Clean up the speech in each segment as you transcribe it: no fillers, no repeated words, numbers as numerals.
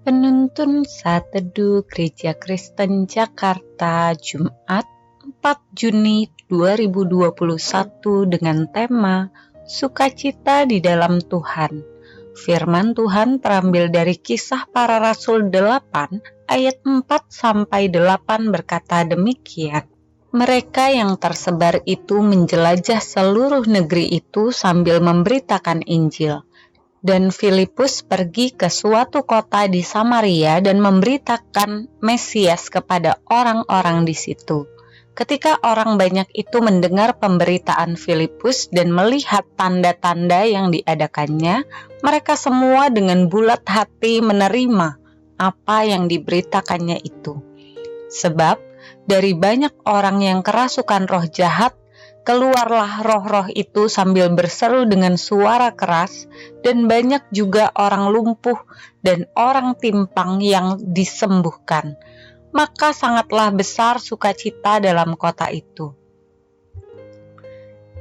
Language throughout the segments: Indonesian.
Penuntun Saat Teduh Gereja Kristen Jakarta, Jumat 4 Juni 2021 dengan tema Sukacita di dalam Tuhan. Firman Tuhan terambil dari Kisah Para Rasul 8 ayat 4-8 berkata demikian. Mereka yang tersebar itu menjelajah seluruh negeri itu sambil memberitakan Injil. Dan Filipus pergi ke suatu kota di Samaria dan memberitakan Mesias kepada orang-orang di situ. Ketika orang banyak itu mendengar pemberitaan Filipus dan melihat tanda-tanda yang diadakannya, mereka semua dengan bulat hati menerima apa yang diberitakannya itu. Sebab dari banyak orang yang kerasukan roh jahat, keluarlah roh-roh itu sambil berseru dengan suara keras, dan banyak juga orang lumpuh dan orang timpang yang disembuhkan. Maka sangatlah besar sukacita dalam kota itu.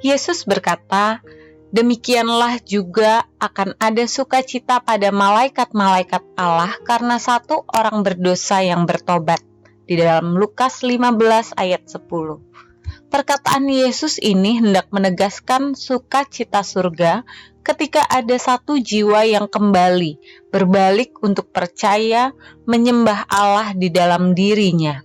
Yesus berkata, demikianlah juga akan ada sukacita pada malaikat-malaikat Allah karena satu orang berdosa yang bertobat. Di dalam Lukas 15 ayat 10. Perkataan Yesus ini hendak menegaskan sukacita surga ketika ada satu jiwa yang kembali berbalik untuk percaya menyembah Allah di dalam dirinya.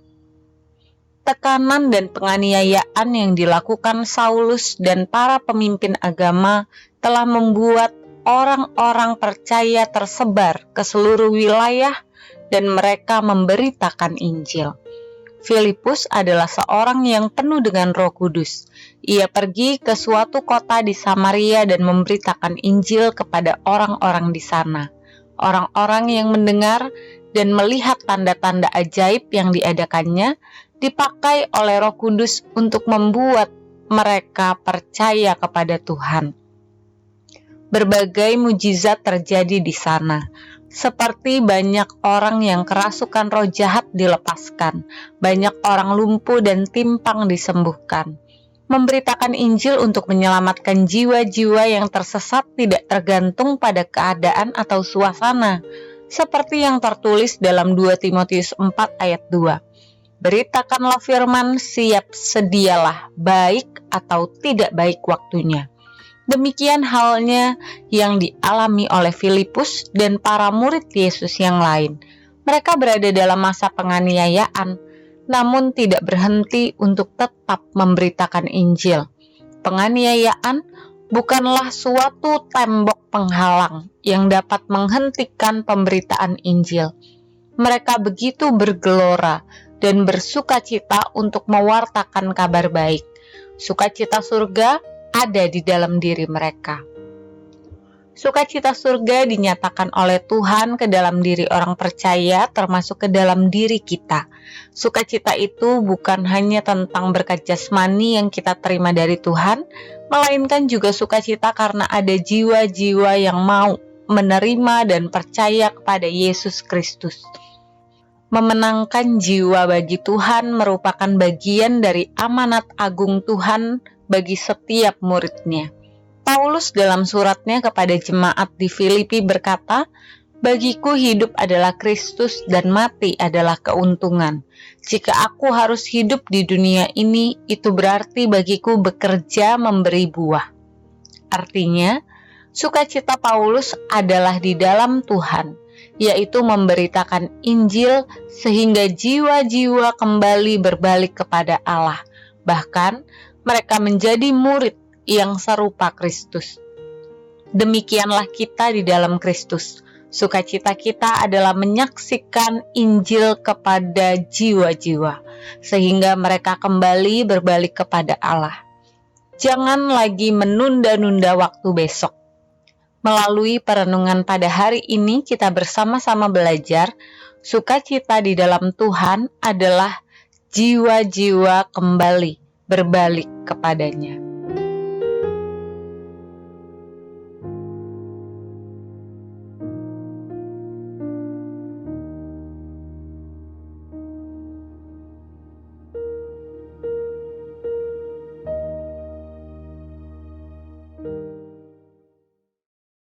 Tekanan dan penganiayaan yang dilakukan Saulus dan para pemimpin agama telah membuat orang-orang percaya tersebar ke seluruh wilayah dan mereka memberitakan Injil. Filipus adalah seorang yang penuh dengan Roh Kudus. Ia pergi ke suatu kota di Samaria dan memberitakan Injil kepada orang-orang di sana. Orang-orang yang mendengar dan melihat tanda-tanda ajaib yang diadakannya dipakai oleh Roh Kudus untuk membuat mereka percaya kepada Tuhan. Berbagai mujizat terjadi di sana. Seperti banyak orang yang kerasukan roh jahat dilepaskan, banyak orang lumpuh dan timpang disembuhkan. Memberitakan Injil untuk menyelamatkan jiwa-jiwa yang tersesat tidak tergantung pada keadaan atau suasana, seperti yang tertulis dalam 2 Timotius 4 ayat 2. Beritakanlah firman, siap sedialah, baik atau tidak baik waktunya. Demikian halnya yang dialami oleh Filipus dan para murid Yesus yang lain. Mereka berada dalam masa penganiayaan, namun tidak berhenti untuk tetap memberitakan Injil. Penganiayaan bukanlah suatu tembok penghalang yang dapat menghentikan pemberitaan Injil. Mereka begitu bergelora dan bersukacita untuk mewartakan kabar baik. Sukacita surga ada di dalam diri mereka. Sukacita surga dinyatakan oleh Tuhan ke dalam diri orang percaya, termasuk ke dalam diri kita. Sukacita itu bukan hanya tentang berkat jasmani yang kita terima dari Tuhan, melainkan juga sukacita karena ada jiwa-jiwa yang mau menerima dan percaya kepada Yesus Kristus. Memenangkan jiwa bagi Tuhan merupakan bagian dari amanat agung Tuhan bagi setiap muridnya. Paulus dalam suratnya kepada jemaat di Filipi berkata, bagiku hidup adalah Kristus dan mati adalah keuntungan. Jika aku harus hidup di dunia ini, itu berarti bagiku bekerja memberi buah. Artinya, sukacita Paulus adalah di dalam Tuhan, yaitu memberitakan Injil sehingga jiwa-jiwa kembali berbalik kepada Allah. Bahkan, mereka menjadi murid yang serupa Kristus. Demikianlah kita di dalam Kristus. Sukacita kita adalah menyaksikan Injil kepada jiwa-jiwa, sehingga mereka kembali berbalik kepada Allah. Jangan lagi menunda-nunda waktu besok. Melalui perenungan pada hari ini, kita bersama-sama belajar, sukacita di dalam Tuhan adalah jiwa-jiwa kembali berbalik kepadanya.